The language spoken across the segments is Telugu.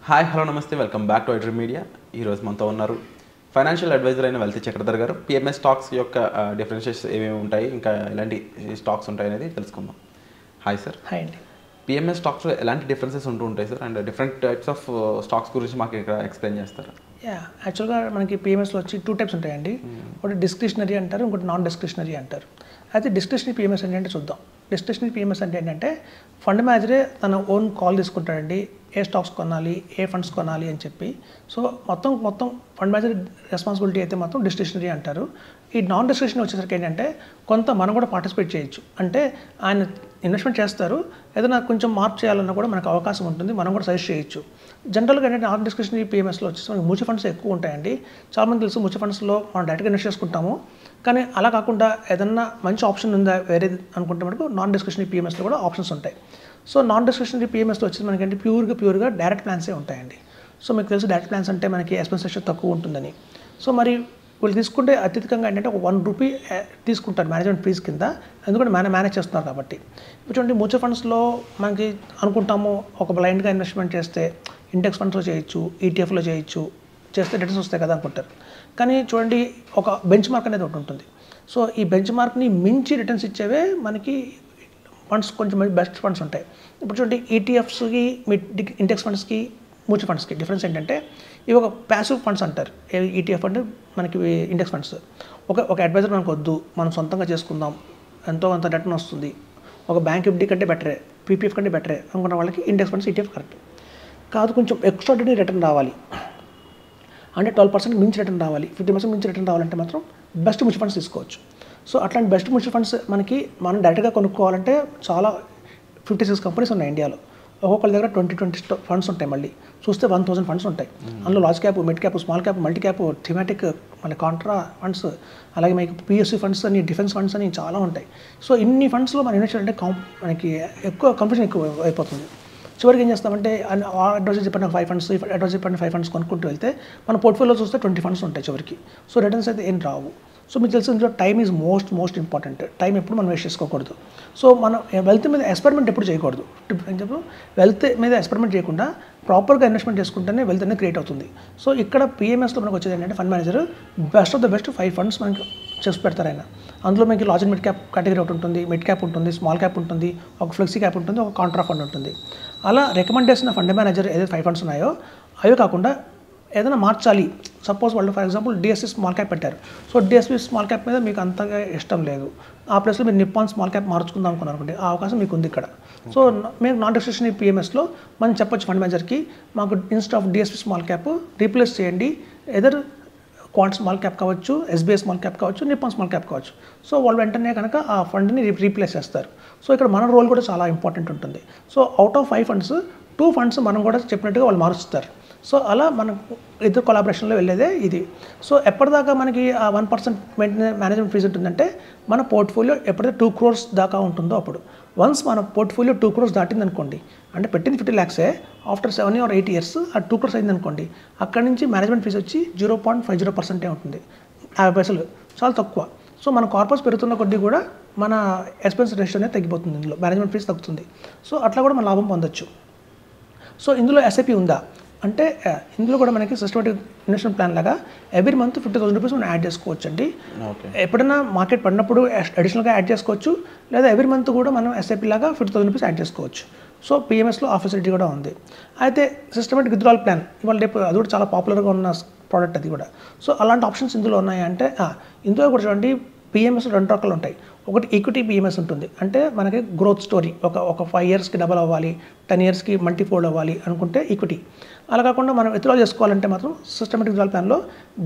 హాయ్ హలో నమస్తే welcome back to iDream media. ఈరోజు మనతో ఉన్నారు ఫైనాన్షియల్ అడ్వైజర్ అయిన వెల్తీ చక్రధర్ గారు. పిఎంఎస్ స్టాక్స్ యొక్క డిఫరెన్షియేషన్స్ ఏమేమి ఉంటాయి, ఇంకా ఎలాంటి స్టాక్స్ ఉంటాయి అనేది తెలుసుకుందాం. Hi sir. హాయ్ అండి. పిఎంఎస్ స్టాక్స్లో ఎలాంటి డిఫరెన్సెస్ ఉంటూ ఉంటాయి sir, and different types of stocks గురించి మాకు ఇక్కడ ఎక్స్ప్లెయిన్ చేస్తారా? యాక్చువల్గా మనకి పిఎంఎస్లో వచ్చి 2 టైప్స్ ఉంటాయండి. ఒకటి డిస్క్రిషనరీ అంటారు, ఇంకోటి నాన్ డిస్క్రిషనరీ అంటారు. అయితే డిస్క్రిషనరీ పిఎంఎస్ ఏంటంటే చూద్దాం. డిస్క్రిషనరీ పిఎంఎస్ అంటే ఏంటంటే ఫండ్ మేనేజరే తన ఓన్ కాల్ తీసుకుంటాడండి, ఏ స్టాక్స్ కొనాలి, ఏ ఫండ్స్ కొనాలి అని చెప్పి. సో మొత్తం ఫండ్ మేనేజర్ రెస్పాన్సిబిలిటీ అయితే మొత్తం డిస్క్రిషనరీ అంటారు. ఈ నాన్ డిస్క్రిషనరీ వచ్చేసరికి ఏంటంటే కొంత మనం కూడా పార్టిసిపేట్ చేయొచ్చు. అంటే ఆయన ఇన్వెస్ట్మెంట్ చేస్తారు, ఏదైనా కొంచెం మార్పు చేయాలన్నా కూడా మనకు అవకాశం ఉంటుంది, మనం కూడా సజెస్ట్ చేయొచ్చు. జనరల్గా ఏంటంటే నాన్ డిస్క్రిషనరీ పిఎంఎస్లో వచ్చేసి మనకి మ్యూచువల్ ఫండ్స్ ఎక్కువ ఉంటాయండి. చాలామంది తెలుసు మ్యూచువల్ ఫండ్స్లో మనం డైరెక్ట్గా ఇన్వెస్ట్ చేసుకుంటాము. కానీ అలా కాకుండా ఏదన్నా మంచి ఆప్షన్ ఉందా వేరేది అనుకుంటే మనకు నాన్ డిస్క్రిషనరీ పిఎంఎస్లో కూడా ఆప్షన్స్ ఉంటాయి. సో నాన్ డిస్క్రిషనరీ పిఎంఎస్లో వచ్చేసి మనకంటే ప్యూర్గా డైరెక్ట్ ప్లాన్సే ఉంటాయండి. సో మీకు తెలుసు డైరెక్ట్ ప్లాన్స్ అంటే మనకి ఎక్స్పెన్సెస్ తక్కువ ఉంటుందని. సో మరి వీళ్ళు తీసుకుంటే అత్యధికంగా ఏంటంటే ఒక ₹1 తీసుకుంటారు మేనేజ్మెంట్ ఫీజ్ కింద, ఎందుకంటే మేనేజ్ చేస్తున్నారు కాబట్టి. చూడండి మ్యూచువల్ ఫండ్స్లో మనకి అనుకుంటాము ఒక బ్లైండ్గా ఇన్వెస్ట్మెంట్ చేస్తే ఇండెక్స్ ఫండ్స్లో చేయొచ్చు, ఈటీఎఫ్లో చేయొచ్చు, చేస్తే రిటర్న్స్ వస్తాయి కదా అనుకుంటారు. కానీ చూడండి ఒక బెంచ్ మార్క్ అనేది ఒకటి ఉంటుంది. సో ఈ బెంచ్ మార్క్ని మించి రిటర్న్స్ ఇచ్చేవే మనకి ఫండ్స్ కొంచెం బెస్ట్ ఫండ్స్ ఉంటాయి. ఇప్పుడు చూడండి ఈటీఎఫ్స్కి ఇండెక్స్ ఫండ్స్కి మ్యూచువల్ ఫండ్స్కి డిఫరెన్స్ ఏంటంటే ఇవి ఒక ప్యాసివ్ ఫండ్స్ అంటారు. ఈటీఎఫ్ అంటే మనకి ఇండెక్స్ ఫండ్స్ ఒక అడ్వైజర్ మనకు వద్దు, మనం సొంతంగా చేసుకుందాం, ఎంతో కొంత రిటర్న్ వస్తుంది, ఒక బ్యాంక్ ఎఫ్డీ కంటే బెటరే, పీపీఎఫ్ కంటే బెటరే అనుకున్న వాళ్ళకి ఇండెక్స్ ఫండ్స్ ఈటీఎఫ్ కరెక్ట్ కాదు. కొంచెం ఎక్స్ట్రాడినరీ రిటర్న్ రావాలి అంటే 12% మించి రిటర్న్ రావాలి, 50% మించి రిటర్న్ రావాలంటే మాత్రం బెస్ట్ మ్యూచువల్ ఫండ్స్ తీసుకోవచ్చు. సో అట్లాంటి బెస్ట్ మ్యూచువల్ ఫండ్స్ మనం డైరెక్ట్గా కొనుక్కోవాలంటే చాలా 56 కంపెనీస్ ఉన్నాయి ఇండియాలో. ఒక్కొక్కరి దగ్గర 20 ఫండ్స్ ఉంటాయి. మళ్ళీ చూస్తే 1000 ఫండ్స్ ఉంటాయి. అందులో large cap, mid cap, small cap, multi cap, thematic, మళ్ళీ కాంట్రా ఫండ్స్, అలాగే మనకి పిఎస్సి ఫండ్స్ అని, డిఫెన్స్ ఫండ్స్ అని చాలా ఉంటాయి. సో ఇన్ని ఫండ్స్లో మనం ఇన్వెస్ట్ అంటే మనకి కన్ఫ్యూజన్ ఎక్కువ అయిపోతుంది. చివరికి ఏం చేస్తామంటే అడ్వైజర్ చెప్పిన 5 ఫండ్స్, అడ్వైజర్ చెప్పిన 5 ఫండ్స్ కొనుక్కుంటూ వెళ్తే మన పోర్ట్ఫోలియో చూస్తే 20 ఫండ్స్ ఉంటాయి చివరికి. సో రిటర్న్స్ అయితే ఏం రావు. సో మీకు తెలిసి ఇందులో time is most important. Time ఎప్పుడు మనం వేస్ట్ చేసుకోకూడదు. సో మనం వెల్త్ మీద ఎక్స్పెరిమెంట్ ఎప్పుడు చేయకూడదు. వెల్త్ మీద ఎక్స్పెరిమెంట్ చేయకుండా ప్రాపర్గా ఇన్వెస్ట్మెంట్ చేసుకుంటేనే వెల్త్ అనేది క్రియేట్ అవుతుంది. సో ఇక్కడ పిఎంఎస్లో మనకు వచ్చేది ఏంటంటే fund manager best of the best 5 funds మనకి చేసి పెడతారు ఆయన. అందులో మనకి large and mid cap category ఒకటి ఉంటుంది, మిడ్ క్యాప్ ఉంటుంది, స్మాల్ క్యాప్ ఉంటుంది, ఒక ఫ్లెక్సీ క్యాప్ ఉంటుంది, ఒక కాంట్రా ఫండ్ ఉంటుంది. అలా రికమెండ్ చేసిన ఫండ్ మేనేజర్ ఏదైతే 5 ఫండ్స్ ఉన్నాయో అవి కాకుండా ఏదైనా మార్చాలి. సపోజ్ వాళ్ళు for example DSC small cap పెట్టారు. సో డిఎస్సి స్మాల్ క్యాప్ మీద మీకు అంతగా ఇష్టం లేదు, ఆ ప్లేస్లో మీరు నిప్పాన్ స్మాల్ క్యాప్ మార్చుకుందాం అనుకున్నారు అనుకోండి, ఆ అవకాశం మీకు ఉంది ఇక్కడ. సో మేము నాన్ డిస్క్రిషనరీ పిఎంఎస్లో మనం చెప్పొచ్చు ఫండ్ మేనేజర్కి, మాకు instead of DSC small cap replace చేయండి, ఎదర్ క్వాంట్ స్మాల్ క్యాప్ కావచ్చు, ఎస్బీఐ స్మాల్ క్యాప్ కావచ్చు, నిప్పాన్ స్మాల్ క్యాప్ కావచ్చు. సో వాళ్ళు వెంటనే కనుక ఆ ఫండ్ని రీప్లేస్ చేస్తారు. సో ఇక్కడ మన రోల్ కూడా చాలా ఇంపార్టెంట్ ఉంటుంది. So out of 5 funds 2 funds మనం కూడా చెప్పినట్టుగా వాళ్ళు మారుస్తారు. సో అలా మనం ఇద్దరు కొలాబరేషన్లో వెళ్ళేదే ఇది. సో ఎప్పటిదాకా మనకి ఆ 1% మేనేజ్మెంట్ ఫీజు ఉంటుందంటే మన పోర్ట్ఫోలియో ఎప్పుడైతే 2 crores దాకా ఉంటుందో అప్పుడు. వన్స్ మన పోర్ట్ఫోలియో 2 crores దాటింది అనుకోండి, అంటే పెట్టింది 50 lakhs, ఆఫ్టర్ 7 or 8 years ఆ 2 crores అయింది అనుకోండి, అక్కడి నుంచి మేనేజ్మెంట్ ఫీజు వచ్చి 0.50% ఉంటుంది. 50 పైసలు చాలా తక్కువ. సో మన కార్పస్ పెరుగుతున్న కొద్దీ కూడా మన ఎక్స్పెన్స్ రేషియో అనేది తగ్గిపోతుంది, ఇందులో మేనేజ్మెంట్ ఫీజు తగ్గుతుంది. సో అట్లా కూడా మన లాభం పొందొచ్చు. సో ఇందులో ఎస్ఐపి ఉందా అంటే ఇందులో కూడా మనకి సిస్టమేటిక్ ఇన్వెస్ట్మెంట్ ప్లాన్ లాగా ఎవ్రీ మంత్ ₹50,000 మనం యాడ్ చేసుకోవచ్చు అండి. ఎప్పుడైనా మార్కెట్ పడినప్పుడు అడిషనల్గా యాడ్ చేసుకోవచ్చు, లేదా ఎవ్రీ మంత్ కూడా మనం ఎస్ఐపి లాగా ₹50,000 యాడ్ చేసుకోవచ్చు. సో పిఎంఎస్లో ఆ ఫెసిలిటీ కూడా ఉంది. అయితే సిస్టమేటిక్ విత్డ్రాల్ ప్లాన్ ఇవాళ రేపు అది కూడా చాలా పాపులర్గా ఉన్న ప్రోడక్ట్ అది కూడా. సో అలాంటి ఆప్షన్స్ ఇందులో ఉన్నాయంటే ఇందులో కూడా చూడండి పిఎంఎస్లో 2 రకాలు ఉంటాయి. ఒకటి ఈక్విటీ పిఎంఎస్ ఉంటుంది, అంటే మనకి గ్రోత్ స్టోరీ, ఒక 5 yearsకి డబల్ అవ్వాలి, 10 yearsకి మల్టీఫోల్డ్ అవ్వాలి అనుకుంటే ఈక్విటీ. అలా కాకుండా మనం విత్డ్రా చేసుకోవాలంటే మాత్రం సిస్టమేటిక్ విత్డ్రాల్ ప్లాన్లో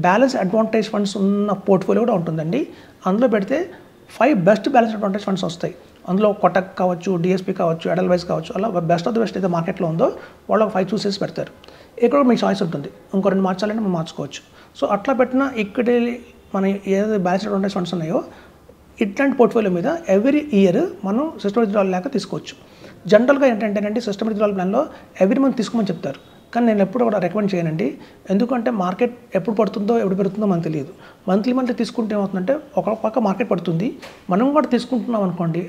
బ్యాలెన్స్ అడ్వాంటేజ్ ఫండ్స్ ఉన్న పోర్ట్ఫోలియో కూడా ఉంటుందండి. అందులో పెడితే 5 బెస్ట్ బ్యాలెన్స్ అడ్వాంటేజ్ ఫండ్స్ వస్తాయి. అందులో కొటక్ కావచ్చు, డిఎస్పీ కావచ్చు, ఎడల్వైజ్ కావచ్చు, అలా బెస్ట్ ఆఫ్ ద బెస్ట్ అయితే మార్కెట్లో ఉందో వాళ్ళు 5 చూసేసి పెడతారు. ఇక్కడ మీకు చాయిస్ ఉంటుంది, ఇంకో 2 మార్చాలంటే మనం మార్చుకోవచ్చు. సో అట్లా పెట్టిన ఈక్విటీ మన ఏదైతే బ్యాలెన్స్ అడ్వాంటేజ్ ఫండ్స్ ఉన్నాయో ఇట్లాంటి పోర్ట్ఫోలియో మీద ఎవ్రీ ఇయర్ మనం సిస్టమేటిక్ విత్డ్రాల్ లేక తీసుకోవచ్చు. జనరల్గా ఏంటంటేనండి సిస్టమేటిక్ విత్డ్రాల్ ప్లాన్లో ఎవ్రీ మంత్ తీసుకోమని చెప్తారు, కానీ నేను ఎప్పుడు కూడా రికమెండ్ చేయనండి. ఎందుకంటే మార్కెట్ ఎప్పుడు పడుతుందో ఎప్పుడు పెరుగుతుందో మనకు తెలియదు. మంత్లీ తీసుకుంటే ఏమవుతుందంటే ఒక పక్క మార్కెట్ పడుతుంది, మనం కూడా తీసుకుంటున్నాం అనుకోండి,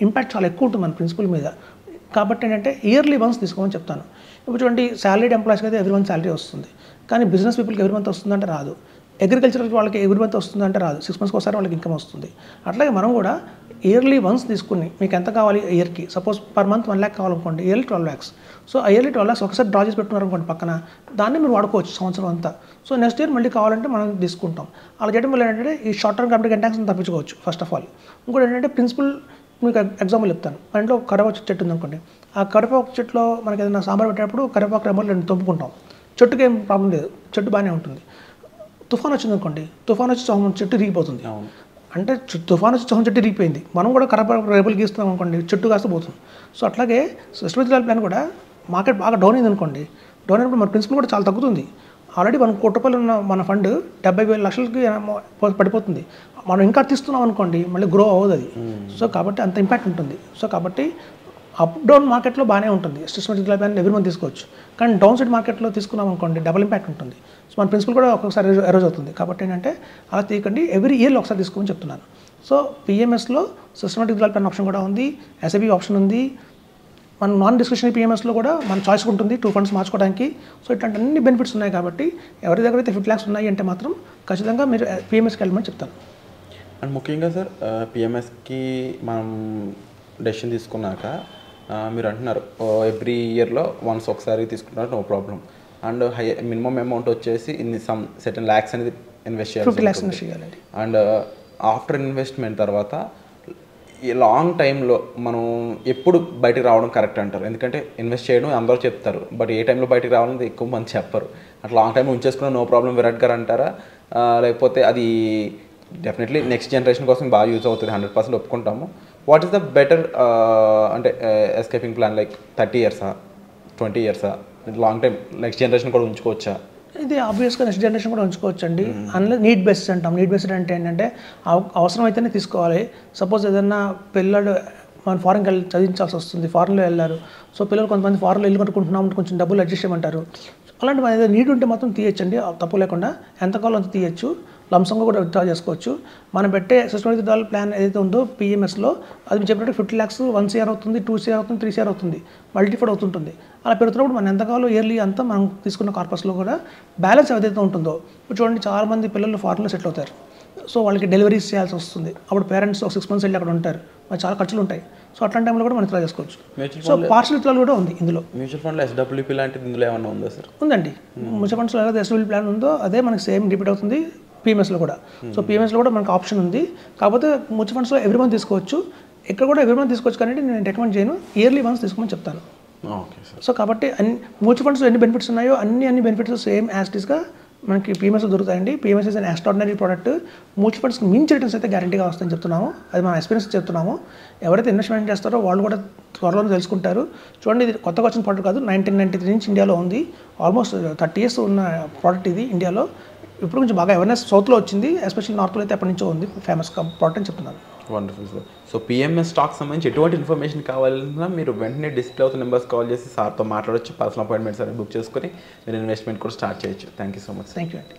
ఇంపాక్ట్ చాలా ఎక్కువ ఉంటుంది మన ప్రిన్సిపల్ మీద. కాబట్టి ఏంటంటే ఇయర్లీ వన్స్ తీసుకోమని చెప్తాను. ఇప్పుడు చూడండి, శాలరీడ్ ఎంప్లాయీస్కి అయితే ఎవ్రీ మంత్ శాలరీ వస్తుంది, కానీ బిజినెస్ పీపుల్కి ఎవ్రీ మంత్ వస్తుందంటే రాదు. అగ్రికల్చర్ వాళ్ళకి ఎవ్రీ మంత్ వస్తుందంటే రాదు, 6 months ఒకసారి వాళ్ళకి ఇన్కమ్ వస్తుంది. అట్లాగే మనం కూడా ఇయర్లీ వన్స్ తీసుకుని మీకు ఎంత కావాలి ఇయర్కి, సపోజ్ పర్ మంత్ 1 lakh కావాలనుకోండి, ఇయర్లీ 12 lakhs. సో ఆ ఇయర్లీ 12 lakhs ఒకసారి డ్రా చేసి పెట్టుకున్నారు అనుకోండి పక్కన, దాన్ని మీరు వాడుకోవచ్చు సంవత్సరం అంతా. సో నెక్స్ట్ ఇయర్ మళ్ళీ కావాలంటే మనం తీసుకుంటాం. అలా చేయడం వల్ల ఏంటంటే ఈ షార్ట్ టర్మ్ క్యాపిటల్ ట్యాక్స్ని తప్పించుకోవచ్చు ఫస్ట్ ఆఫ్ ఆల్. ఇంకోటి ఏంటంటే ప్రిన్సిపల్, మీకు ఎగ్జాంపుల్ చెప్తాను. మన ఇంట్లో కరివేపాకు చెట్టు ఉందనుకోండి, ఆ కరివేపాకు చెట్టులో మనకి ఏదైనా సాంబార్ పెట్టేటప్పుడు కరివేపాకు రెమ్మలు 2 తెంపుకుంటాం. చెట్టుకి ఏం ప్రాబ్లం లేదు, చెట్టు బాగానే ఉంటుంది. తుఫాన్ వచ్చిందనుకోండి, తుఫాన్ వచ్చి చెట్టు రిగిపోతుంది. అంటే తుఫాన్ వచ్చి చెట్టు రిగిపోయింది, మనం కూడా కరివేపాకు రేపులు గీస్తున్నాం అనుకోండి, చెట్టు కాస్త పోతుంది. సో అట్లాగే సిస్టమేటిక్ ప్లాన్ కూడా మార్కెట్ బాగా డౌన్ అయింది అనుకోండి, డౌన్ అయినప్పుడు మన ప్రిన్సిపల్ కూడా చాలా తగ్గుతుంది. ఆల్రెడీ మనం 1 కోటి రూపాయలు ఉన్న మన ఫండ్ 70,000 లక్షలకి పడిపోతుంది. మనం ఇంకా తీస్తున్నాం అనుకోండి, మళ్ళీ గ్రో అవ్వదు అది. సో కాబట్టి అంత ఇంపాక్ట్ ఉంటుంది. సో కాబట్టి అప్ డౌన్ మార్కెట్లో బాగానే ఉంటుంది, సిస్టమేటిక్ ప్లాన్ ఎవరి మంది తీసుకోవచ్చు. కానీ డౌన్ సైడ్ మార్కెట్లో తీసుకున్నాం అనుకోండి, డబుల్ ఇంపాక్ట్ ఉంటుంది. సో మన ప్రిన్సిపల్ కూడా ఒక్కొక్కసారి ఎరోజ్ అవుతుంది. కాబట్టి ఏంటంటే అలా తీయకండి, ఎవ్రీ ఇయర్లో ఒకసారి తీసుకోమని చెప్తున్నాను. సో పిఎంఎస్లో సిస్టమేటిక్ ప్లాన్ ఆప్షన్ కూడా ఉంది, ఎస్ఐబి ఆప్షన్ ఉంది. మన నాన్ డిస్క్రిషనరీ పిఎంఎస్లో కూడా మన చాయిస్ ఉంటుంది 2 funds మార్చుకోవడానికి. సో ఇట్లాంటి అన్ని బెనిఫిట్స్ ఉన్నాయి. కాబట్టి ఎవరి దగ్గర అయితే 50 lakhs ఉన్నాయి అంటే మాత్రం ఖచ్చితంగా మీరు పిఎంఎస్కి వెళ్ళమని చెప్తాను. అండ్ ముఖ్యంగా సార్, పిఎంఎస్కి మనం డెసిషన్ తీసుకున్నాక మీరు అంటున్నారు ఎవ్రీ ఇయర్లో వన్స్ ఒకసారి తీసుకుంటున్నారు, no problem. And minimum amount వచ్చేసి సమ్ సెటన్ ల్యాక్స్ అనేది ఇన్వెస్ట్ చేయాలి, 50 lakhs ఇన్వెస్ట్ చేయాలండి. అండ్ ఆఫ్టర్ ఇన్వెస్ట్మెంట్ తర్వాత ఈ లాంగ్ టైంలో మనం ఎప్పుడు బయటకు రావడం కరెక్ట్ అంటారు? ఎందుకంటే ఇన్వెస్ట్ చేయడం అందరూ చెప్తారు, బట్ ఏ టైంలో బయటకు రావాలని ఎక్కువ మంది చెప్పరు. అట్లా లాంగ్ టైం ఉంచేసుకున్న నో ప్రాబ్లం విరాట్ గారు అంటారా? లేకపోతే అది డెఫినెట్లీ నెక్స్ట్ జనరేషన్ కోసం బాగా యూజ్ అవుతుంది, 100% ఒప్పుకుంటాము. వాట్ ఈస్ ద బెటర్ అంటే escaping plan, like 30 years, 20 years, long time next generation కూడా ఉంచుకోవచ్చా? ఇది ఆబ్వియస్గా నెక్స్ట్ జనరేషన్ కూడా ఉంచుకోవచ్చు అండి. అందులో నీడ్ బేస్డ్ అంటాం. నీడ్ బేస్డ్ అంటే ఏంటంటే అవసరం అయితేనే తీసుకోవాలి. సపోజ్ ఏదన్నా పిల్లలు మన ఫారెన్కి వెళ్ళి చదివించాల్సి వస్తుంది, ఫారెన్లో వెళ్ళారు. సో పిల్లలు కొంతమంది ఫారెన్లో ఇల్లు కట్టుకుంటున్నాం, కొంచెం డబ్బులు అడ్జస్ట్ చేయమంటారు. అలాంటి మన ఏదైనా నీడ్ ఉంటే మాత్రం తీయచ్చండి, తప్పు లేకుండా. ఎంతకాలం అంత తీయచ్చు, లంసంగా కూడా విత్డ్రా చేసుకోవచ్చు. మనం పెట్టే సిస్టమేటిక్ విత్డ్రాల్ ప్లాన్ ఏదైతే ఉందో పిఎంఎస్లో, అది చెప్పినట్టు 50 lakhs 1 CR అవుతుంది, 2 CR అవుతుంది, 3 CR అవుతుంది, మల్టిఫైడ్ అవుతుంటుంది. అలా పెడుతున్నప్పుడు మనం ఎంతకాలం ఇయర్లీ అంతా మనం తీసుకున్న కార్పస్లో కూడా బ్యాలెన్స్ ఏదైతే ఉంటుందో. ఇప్పుడు చూడండి, చాలామంది పిల్లలు ఫారెన్లో సెటిల్ అవుతారు. సో వాళ్ళకి డెలివరీస్ చేయాల్సి వస్తుంది. అప్పుడు పేరెంట్స్ ఒక 6 months వెళ్ళి అక్కడ ఉంటారు, మరి చాలా ఖర్చులు ఉంటాయి. సో అట్లాంటి టైంలో కూడా మనం విత్డ్రా చేసుకోవచ్చు. సో పార్షల్ విత్డ్రాల్ కూడా ఉంది ఇందులో. మ్యూచువల్ ఫండ్లో ఎస్డబ్ల్యూపీ లాంటిది ఇందులో ఏమన్నా ఉందా సార్? ఉందండి. మ్యూచువల్ ఫండ్స్లో ఏదైతే ఎస్డబ్ల్యూపీ ప్లాన్ ఉందో అదే మనకి సేమ్ రిపీట్ అవుతుంది పిఎంఎస్లో కూడా. సో పిఎంఎస్లో కూడా మనకు ఆప్షన్ ఉంది. కాకపోతే మ్యూచువల్ ఫండ్స్లో ఎవ్రీ మంత్ తీసుకోవచ్చు, ఇక్కడ కూడా ఎవ్రీ మంత్ తీసుకోవచ్చు. కానీ నేను రికమెండ్ చేయను, ఇయర్లీ వన్స్ తీసుకోమని చెప్తాను. సో కాబట్టి మ్యూచువల్ ఫండ్స్లో ఎన్ని బెనిఫిట్స్ ఉన్నాయో అన్ని బెనిఫిట్స్ సేమ్ యాజ్ ఇట్ ఈస్గా మనకి పిఎంఎస్లో దొరుకుతాయండి. PMS is an extraordinary product. Mutual ఫండ్స్కి మించి రిటర్న్స్ అయితే గ్యారంటీగా వస్తాయని చెప్తున్నాము. అది మన ఎక్స్పీరియన్స్ చెప్తున్నాము. ఎవరైతే ఇన్వెస్ట్మెంట్ చేస్తారో వాళ్ళు కూడా త్వరలోనే తెలుసుకుంటారు. చూడండి, ఇది కొత్తగా వచ్చిన ప్రోడక్ట్ కాదు, 1993 నుంచి ఇండియాలో ఉంది. ఆల్మోస్ట్ 30 years ఉన్న ప్రోడక్ట్ ఇది ఇండియాలో. ఇప్పుడు కొంచెం బాగా అవేర్నెస్ సౌత్లో వచ్చింది, ఎస్పెషల్లీ నార్త్లో అయితే ఎప్పటి నుంచో ఉంది, ఫేమస్ ప్రోడక్ట్ అని చెప్తున్నాను. Wonderful sir. So PMS stock సంబంధించి ఎటువంటి ఇన్ఫర్మేషన్ కావాలన్నా మీరు వెంటనే డిస్ప్లే అవుతున్న నెంబర్స్ కాల్ చేసి సార్తో మాట్లాడవచ్చు, పర్సనల్ అపాయింట్మెంట్స్ అనేవి బుక్ చేసుకొని మీరు ఇన్వెస్ట్మెంట్ కూడా స్టార్ట్ చేయొచ్చు. Thank you so much. Thank you అండి.